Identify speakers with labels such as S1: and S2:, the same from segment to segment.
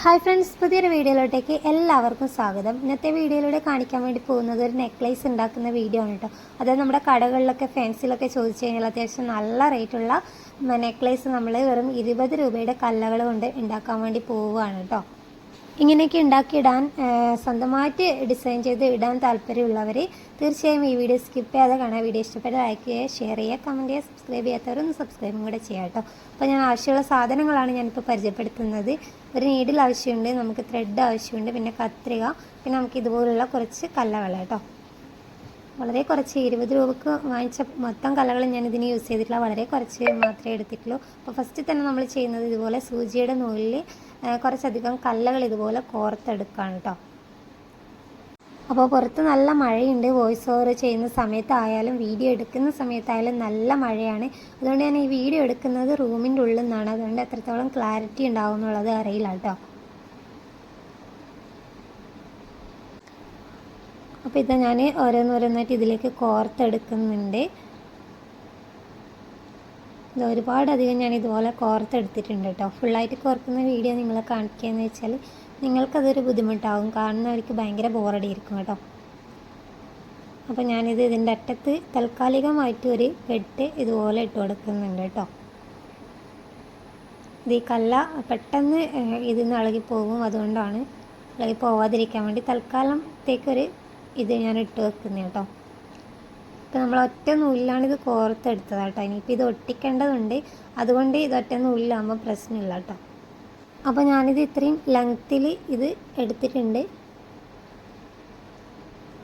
S1: Hi friends, പുതിയൊരു വീഡിയോയിലോട്ടേക്ക് എല്ലാവർക്കും സ്വാഗതം. ഇന്നത്തെ വീഡിയോയിലൂടെ കാണിക്കാൻ വേണ്ടി പോകുന്നത് ഒരു നെക്ലേസ് ഉണ്ടാക്കുന്ന വീഡിയോ ആണ് കേട്ടോ. അതായത് നമ്മുടെ കടകളിലൊക്കെ ഫാൻസിലൊക്കെ ചോദിച്ചു കഴിഞ്ഞാൽ അത്യാവശ്യം നല്ല റേറ്റുള്ള നെക്ലേസ് നമ്മൾ വെറും 20 രൂപയുടെ കല്ലകൾ കൊണ്ട് ഉണ്ടാക്കാൻ വേണ്ടി പോവുകയാണ് കേട്ടോ. ഇങ്ങനെയൊക്കെ ഉണ്ടാക്കിയിടാൻ സ്വന്തമായിട്ട് ഡിസൈൻ ചെയ്ത് ഇടാൻ താല്പര്യമുള്ളവർ തീർച്ചയായും ഈ വീഡിയോ സ്കിപ്പ് ചെയ്യാതെ കാണാൻ. വീഡിയോ ഇഷ്ടപ്പെട്ട ലൈക്ക് ചെയ്യുക, ഷെയർ ചെയ്യുക, കമൻറ്റ് ചെയ്യുക, സബ്സ്ക്രൈബ് ചെയ്യാത്തവരൊന്ന് സബ്സ്ക്രൈബും കൂടെ ചെയ്യാം കേട്ടോ. അപ്പോൾ ഞാൻ ആവശ്യമുള്ള സാധനങ്ങളാണ് ഞാനിപ്പോൾ പരിചയപ്പെടുത്തുന്നത്. ഒരു നീഡിൽ ആവശ്യമുണ്ട്, നമുക്ക് ത്രെഡ് ആവശ്യമുണ്ട്, പിന്നെ കത്രിക, പിന്നെ നമുക്ക് ഇതുപോലുള്ള കുറച്ച് കല്ലകൾ കേട്ടോ. വളരെ കുറച്ച് 20 രൂപക്ക് വാങ്ങിച്ച മൊത്തം കലകൾ ഞാൻ ഇതിന് യൂസ് ചെയ്തിട്ടില്ല, വളരെ കുറച്ച് മാത്രമേ എടുത്തിട്ടുള്ളൂ. അപ്പോൾ ഫസ്റ്റ് തന്നെ നമ്മൾ ചെയ്യുന്നത് ഇതുപോലെ സൂചിയുടെ നൂലിൽ കുറച്ചധികം കല്ലകൾ ഇതുപോലെ കോർത്തെടുക്കുകയാണ് കേട്ടോ. അപ്പോൾ പുറത്ത് നല്ല മഴയുണ്ട്. വോയിസ് ഓവർ ചെയ്യുന്ന സമയത്തായാലും വീഡിയോ എടുക്കുന്ന സമയത്തായാലും നല്ല മഴയാണ്. അതുകൊണ്ട് ഞാൻ ഈ വീഡിയോ എടുക്കുന്നത് റൂമിൻ്റെ ഉള്ളിൽ നിന്നാണ്. അതുകൊണ്ട് എത്രത്തോളം ക്ലാരിറ്റി ഉണ്ടാവും എന്നുള്ളത് അറിയില്ല കേട്ടോ. അപ്പോൾ ഇത് ഞാൻ ഓരോന്നോരോന്നായിട്ട് ഇതിലേക്ക് കോർത്തെടുക്കുന്നുണ്ട്. ഇത് ഒരുപാടധികം ഞാൻ ഇതുപോലെ കോർത്തെടുത്തിട്ടുണ്ട് കേട്ടോ. ഫുള്ളായിട്ട് കോർക്കുന്ന വീഡിയോ നിങ്ങളെ കാണിക്കുകയെന്ന് വെച്ചാൽ നിങ്ങൾക്കതൊരു ബുദ്ധിമുട്ടാവും, കാണുന്നവർക്ക് ഭയങ്കര ബോറടിയിരിക്കും കേട്ടോ. അപ്പോൾ ഞാനിത് ഇതിൻ്റെ അറ്റത്ത് താൽക്കാലികമായിട്ട് ഒരു കെട്ട് ഇതുപോലെ ഇട്ട് കൊടുക്കുന്നുണ്ട് കേട്ടോ. ഇത് ഈ കല്ല പെട്ടെന്ന് ഇതിൽ നിന്ന് ഇളകിപ്പോകും, അതുകൊണ്ടാണ് ഇളകി പോവാതിരിക്കാൻ വേണ്ടി തൽക്കാലത്തേക്കൊരു ഇത് ഞാൻ ഇട്ട് വെക്കുന്നത് കേട്ടോ. ഇപ്പോൾ നമ്മൾ ഒറ്റ നൂലിലാണ് ഇത് കോർത്തെടുത്തത് കേട്ടോ. ഇനിയിപ്പോൾ ഇത് ഒട്ടിക്കേണ്ടതുണ്ട്, അതുകൊണ്ട് ഇത് ഒറ്റ നൂലിലാകുമ്പോൾ പ്രശ്നമില്ല കേട്ടോ. അപ്പോൾ ഞാനിത് ഇത്രയും ലെങ്ത്തിൽ ഇത് എടുത്തിട്ടുണ്ട്.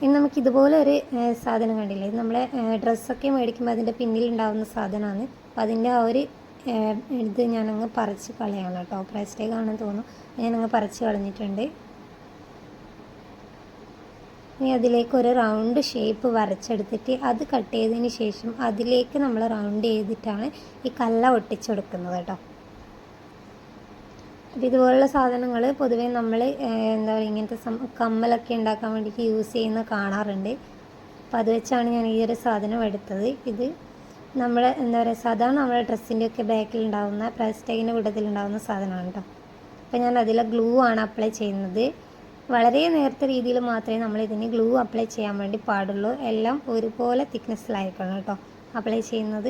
S1: ഇനി നമുക്ക് ഇതുപോലെ ഒരു സാധനം കണ്ടില്ലേ, ഇത് നമ്മളെ ഡ്രസ്സൊക്കെ മേടിക്കുമ്പോൾ അതിൻ്റെ പിന്നിലുണ്ടാകുന്ന സാധനമാണ്. അപ്പോൾ അതിൻ്റെ ആ ഒരു ഇത് ഞാനങ്ങ് പറിച്ച് കളയാണ് കേട്ടോ. പ്ലാസ്റ്റിക്കാണെന്ന് തോന്നുന്നു, ഞാനങ്ങ് പറിച്ച് കളഞ്ഞിട്ടുണ്ട്. ഇനി അതിലേക്ക് ഒരു റൗണ്ട് ഷേപ്പ് വരച്ചെടുത്തിട്ട് അത് കട്ട് ചെയ്തതിന് ശേഷം അതിലേക്ക് നമ്മൾ റൗണ്ട് ചെയ്തിട്ടാണ് ഈ കല്ല ഒട്ടിച്ചു കൊടുക്കുന്നത് കേട്ടോ. അപ്പോൾ ഇതുപോലുള്ള സാധനങ്ങൾ പൊതുവേ നമ്മൾ എന്താ പറയുക, ഇങ്ങനത്തെ കമ്മലൊക്കെ ഉണ്ടാക്കാൻ വേണ്ടിയിട്ട് യൂസ് ചെയ്യുന്ന കാണാറുണ്ട്. അപ്പോൾ അത് വെച്ചാണ് ഞാൻ ഈ ഒരു സാധനം എടുത്തത്. ഇത് നമ്മുടെ എന്താ പറയുക, സാധാരണ നമ്മുടെ ഡ്രസ്സിൻ്റെയൊക്കെ ബാക്കിലുണ്ടാകുന്ന പ്ലാസ്റ്റിക്കിൻ്റെ കൂട്ടത്തിലുണ്ടാകുന്ന സാധനമാണ് കേട്ടോ. അപ്പോൾ ഞാൻ അതിലെ ഗ്ലൂ ആണ് അപ്ലൈ ചെയ്യുന്നത്. വളരെ നേർത്ത രീതിയിൽ മാത്രമേ നമ്മൾ ഇതിന് ഗ്ലൂ അപ്ലൈ ചെയ്യാൻ വേണ്ടി പാടുള്ളൂ. എല്ലാം ഒരുപോലെ തിക്നെസ്സിലായിരിക്കണം കേട്ടോ അപ്ലൈ ചെയ്യുന്നത്.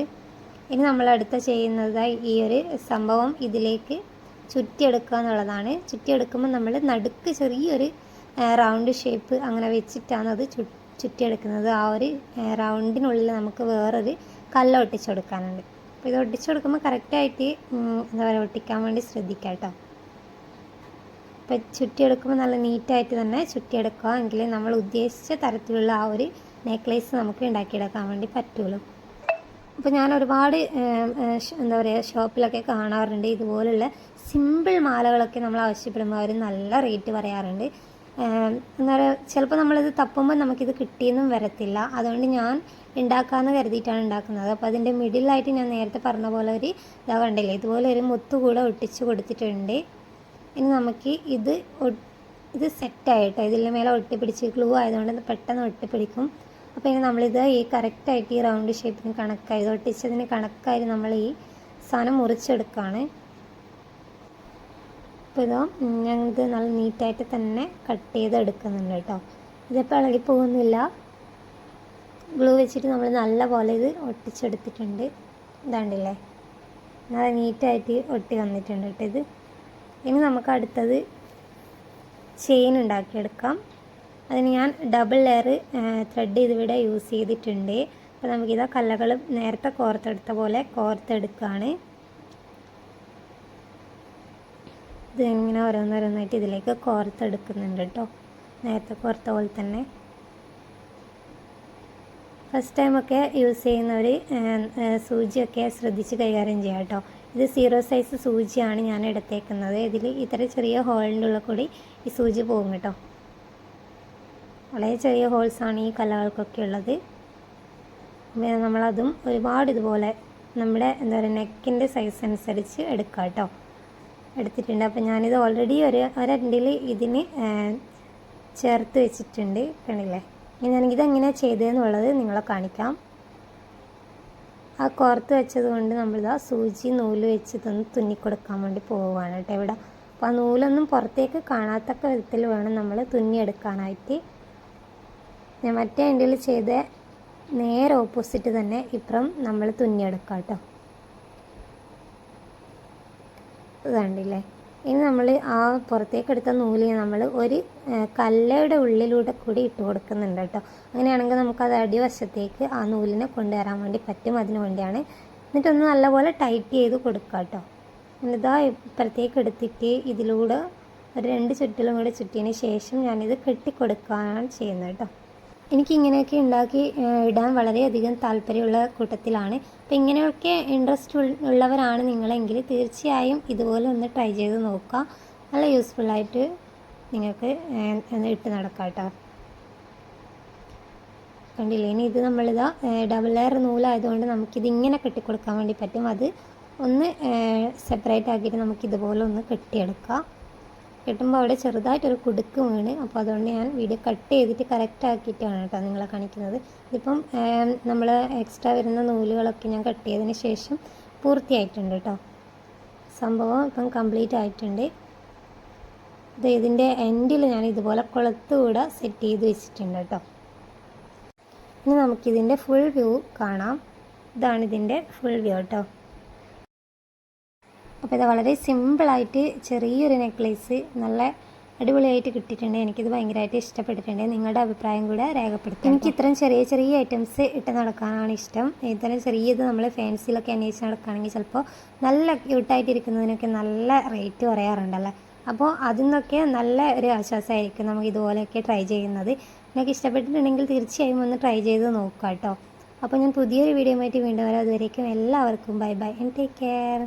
S1: ഇനി നമ്മൾ അടുത്ത ചെയ്യുന്നതായി ഈ ഒരു സംഭവം ഇതിലേക്ക് ചുറ്റിയെടുക്കുക എന്നുള്ളതാണ്. ചുറ്റിയെടുക്കുമ്പോൾ നമ്മൾ നടുക്ക് ചെറിയൊരു റൗണ്ട് ഷേപ്പ് അങ്ങനെ വെച്ചിട്ടാണ് അത് ചുറ്റിയെടുക്കുന്നത്. ആ ഒരു റൗണ്ടിനുള്ളിൽ നമുക്ക് വേറൊരു കല്ല് ഒട്ടിച്ചു കൊടുക്കാനുണ്ട്. അപ്പോൾ ഇത് ഒട്ടിച്ചു കൊടുക്കുമ്പോൾ കറക്റ്റായിട്ട് എന്താ പറയുക, ഒട്ടിക്കാൻ വേണ്ടി ശ്രദ്ധിക്കാം കേട്ടോ. അപ്പോൾ ചുറ്റിയെടുക്കുമ്പോൾ നല്ല നീറ്റായിട്ട് തന്നെ ചുറ്റിയെടുക്കുക, എങ്കിൽ നമ്മൾ ഉദ്ദേശിച്ച തരത്തിലുള്ള ആ ഒരു നെക്ലേസ് നമുക്ക് ഉണ്ടാക്കിയെടുക്കാൻ വേണ്ടി പറ്റുള്ളൂ. അപ്പോൾ ഞാൻ ഒരുപാട് എന്താ പറയുക, ഷോപ്പിലൊക്കെ കാണാറുണ്ട് ഇതുപോലുള്ള സിമ്പിൾ മാലകളൊക്കെ നമ്മൾ ആവശ്യപ്പെടുമ്പോൾ അവർ നല്ല റേറ്റ് പറയാറുണ്ട്. എന്താ പറയുക, ചിലപ്പോൾ നമ്മളിത് തപ്പുമ്പോൾ നമുക്കിത് കിട്ടിയെന്നും വരത്തില്ല. അതുകൊണ്ട് ഞാൻ ഉണ്ടാക്കാമെന്ന് കരുതിയിട്ടാണ് ഉണ്ടാക്കുന്നത്. അപ്പോൾ അതിൻ്റെ മിഡിലായിട്ട് ഞാൻ നേരത്തെ പറഞ്ഞ പോലെ ഒരു ഇതാ കണ്ടില്ലേ, ഇതുപോലെ ഒരു മുത്തുകൂടെ ഒട്ടിച്ച് കൊടുത്തിട്ടുണ്ട്. ഇനി നമുക്ക് ഇത് സെറ്റായിട്ടോ, ഇതിൻ്റെ മേലെ ഒട്ടിപ്പിടിച്ച് ഗ്ലൂ ആയതുകൊണ്ട് പെട്ടെന്ന് ഒട്ടിപ്പിടിക്കും. അപ്പോൾ ഇനി നമ്മളിത് ഈ കറക്റ്റായിട്ട് ഈ റൗണ്ട് ഷേപ്പിന് കണക്കായി ഇത് ഒട്ടിച്ചതിന് കണക്കായി നമ്മൾ ഈ സാധനം മുറിച്ചെടുക്കുകയാണ്. അപ്പോൾ ഇതോ ഞങ്ങളിത് നല്ല നീറ്റായിട്ട് തന്നെ കട്ട് ചെയ്ത് എടുക്കുന്നുണ്ട് കേട്ടോ. ഇതിപ്പോൾ ഇളകി പോകുന്നില്ല. ഗ്ലൂ വെച്ചിട്ട് നമ്മൾ നല്ല പോലെ ഇത് ഒട്ടിച്ചെടുത്തിട്ടുണ്ട്. ഇതാണ്ടില്ലേ, നല്ല നീറ്റായിട്ട് ഒട്ടി വന്നിട്ടുണ്ട് കേട്ടോ ഇത്. ഇനി നമുക്ക് അടുത്തത് ചെയിൻ ഉണ്ടാക്കിയെടുക്കാം. അതിന് ഞാൻ ഡബിൾ ലെയർ ത്രെഡ് ഇതിവിടെ യൂസ് ചെയ്തിട്ടുണ്ട്. അപ്പോൾ നമുക്കിതാ കല്ലകൾ നേരത്തെ കോർത്തെടുത്ത പോലെ കോർത്തെടുക്കുകയാണ്. ഇത് ഇങ്ങനെ ഓരോന്നോരോന്നായിട്ട് ഇതിലേക്ക് കോർത്തെടുക്കുന്നുണ്ട് കേട്ടോ, നേരത്തെ കോർത്ത പോലെ തന്നെ. ഫസ്റ്റ് ടൈമൊക്കെ യൂസ് ചെയ്യുന്നവർ സൂചിയൊക്കെ ശ്രദ്ധിച്ച് കൈകാര്യം ചെയ്യാം കേട്ടോ. ഇത് 0 സൈസ് സൂചിയാണ് ഞാൻ എടുത്തേക്കുന്നത്. ഇതിൽ ഇത്ര ചെറിയ ഹോളിൻ്റെ ഉള്ളിൽ കൂടി ഈ സൂചി പോകും കേട്ടോ. വളരെ ചെറിയ ഹോൾസാണ് ഈ കലകൾക്കൊക്കെ ഉള്ളത്. നമ്മളതും ഒരുപാട് ഇതുപോലെ നമ്മുടെ എന്താ പറയുക നെക്കിൻ്റെ സൈസ് അനുസരിച്ച് എടുക്കാം കേട്ടോ. എടുത്തിട്ടുണ്ട്. അപ്പോൾ ഞാനിത് ഓൾറെഡി ഒരെണ്ടിൽ ഇതിന് ചേർത്ത് വെച്ചിട്ടുണ്ട്, കണ്ടില്ലേ. ഇനി ഞാനിതെങ്ങനെയാണ് ചെയ്തതെന്നുള്ളത് നിങ്ങളെ കാണിക്കാം. ആ കോർത്ത് വെച്ചത് കൊണ്ട് നമ്മളിതാ സൂചി നൂല് വെച്ച് തുന്നിക്കൊടുക്കാൻ വേണ്ടി പോവുകയാണ് കേട്ടോ. ഇവിടെ അപ്പോൾ ആ നൂലൊന്നും പുറത്തേക്ക് കാണാത്തക്ക വിധത്തിൽ വേണം നമ്മൾ തുന്നിയെടുക്കാനായിട്ട്. ഞാൻ മറ്റേ എൻഡിൽ ചെയ്ത നേരെ ഓപ്പോസിറ്റ് തന്നെ ഇപ്പുറം നമ്മൾ തുന്നിയെടുക്കാം കേട്ടോ. ഇതുണ്ടല്ലേ. ഇനി നമ്മൾ ആ പുറത്തേക്ക് എടുത്ത നൂല് നമ്മൾ ഒരു കല്ലയുടെ ഉള്ളിലൂടെ കൂടി ഇട്ട് കൊടുക്കുന്നുണ്ട് കേട്ടോ. അങ്ങനെയാണെങ്കിൽ നമുക്കത് അടിവശത്തേക്ക് ആ നൂലിനെ കൊണ്ടുവരാൻ വേണ്ടി പറ്റും. അതിന് വേണ്ടിയാണ്. എന്നിട്ടൊന്ന് നല്ലപോലെ ടൈറ്റ് ചെയ്ത് കൊടുക്കുക കേട്ടോ. ഇതാ ഇപ്പുറത്തേക്ക് എടുത്തിട്ട് ഇതിലൂടെ ഒരു 2 ചുറ്റിലും കൂടെ ചുറ്റിയതിന് ശേഷം ഞാനിത് കെട്ടിക്കൊടുക്കുകയാണ് ചെയ്യുന്നത് കേട്ടോ. എനിക്കിങ്ങനെയൊക്കെ ഉണ്ടാക്കി ഇടാൻ വളരെയധികം താല്പര്യമുള്ള കൂട്ടത്തിലാണ്. അപ്പോൾ ഇങ്ങനെയൊക്കെ ഇൻട്രസ്റ്റ് ഉള്ളവരാണ് നിങ്ങളെങ്കിൽ തീർച്ചയായും ഇതുപോലെ ഒന്ന് ട്രൈ ചെയ്ത് നോക്കുക. നല്ല യൂസ്ഫുള്ളായിട്ട് നിങ്ങൾക്ക് ഇട്ട് നടക്കാം കേട്ടോ. കണ്ടില്ലേ? ഇനി ഇത് നമ്മളിതാ ഡബിൾ ലെയർ നൂലായതുകൊണ്ട് നമുക്കിതിങ്ങനെ കെട്ടിക്കൊടുക്കാൻ വേണ്ടി പറ്റും. അത് ഒന്ന് സെപ്പറേറ്റ് ആക്കിയിട്ട് നമുക്കിതുപോലെ ഒന്ന് കെട്ടിയെടുക്കാം. കെട്ടുമ്പോൾ അവിടെ ചെറുതായിട്ടൊരു കുടുക്ക് വീണ്. അപ്പോൾ അതുകൊണ്ട് ഞാൻ വീഡിയോ കട്ട് ചെയ്തിട്ട് കറക്റ്റ് ആക്കിയിട്ടാണ് കേട്ടോ നിങ്ങളെ കാണിക്കുന്നത്. ഇതിപ്പം നമ്മൾ എക്സ്ട്രാ വരുന്ന നൂലുകളൊക്കെ ഞാൻ കട്ട് ചെയ്തതിന് ശേഷം പൂർത്തിയായിട്ടുണ്ട് കേട്ടോ. സംഭവം ഇപ്പം കംപ്ലീറ്റ് ആയിട്ടുണ്ട്. ഇതിൻ്റെ എൻഡിൽ ഞാൻ ഇതുപോലെ കുളത്തുകൂടെ സെറ്റ് ചെയ്ത് വെച്ചിട്ടുണ്ട് കേട്ടോ. ഇനി നമുക്കിതിൻ്റെ ഫുൾ വ്യൂ കാണാം. ഇതാണ് ഇതിൻ്റെ ഫുൾ വ്യൂ കേട്ടോ. അപ്പോൾ ഇത് വളരെ സിമ്പിളായിട്ട് ചെറിയൊരു നെക്ലേസ് നല്ല അടിപൊളിയായിട്ട് കിട്ടിയിട്ടുണ്ട്. എനിക്കിത് ഭയങ്കരമായിട്ട് ഇഷ്ടപ്പെട്ടിട്ടുണ്ട്. നിങ്ങളുടെ അഭിപ്രായം കൂടെ രേഖപ്പെടുത്തുക. എനിക്ക് ഇത്രയും ചെറിയ ചെറിയ ഐറ്റംസ് ഇട്ട് നടക്കാനാണ് ഇഷ്ടം. ഇത്തരം ചെറിയത് നമ്മൾ ഫാൻസിയിലൊക്കെ അന്വേഷിച്ച് നടക്കുകയാണെങ്കിൽ ചിലപ്പോൾ നല്ല ക്യൂട്ടായിട്ടിരിക്കുന്നതിനൊക്കെ നല്ല റേറ്റ് പറയാറുണ്ടല്ലോ. അപ്പോൾ അതിൽ നിന്നൊക്കെ നല്ല ഒരു ആശ്വാസമായിരിക്കും നമുക്ക് ഇതുപോലെയൊക്കെ ട്രൈ ചെയ്യുന്നത്. നിങ്ങൾക്ക് ഇഷ്ടപ്പെട്ടിട്ടുണ്ടെങ്കിൽ തീർച്ചയായും ഒന്ന് ട്രൈ ചെയ്ത് നോക്കുക കേട്ടോ. അപ്പോൾ ഞാൻ പുതിയൊരു വീഡിയോ ആയിട്ട് വീണ്ടും വരാം. അതുവരേക്കും എല്ലാവർക്കും bye bye and take care.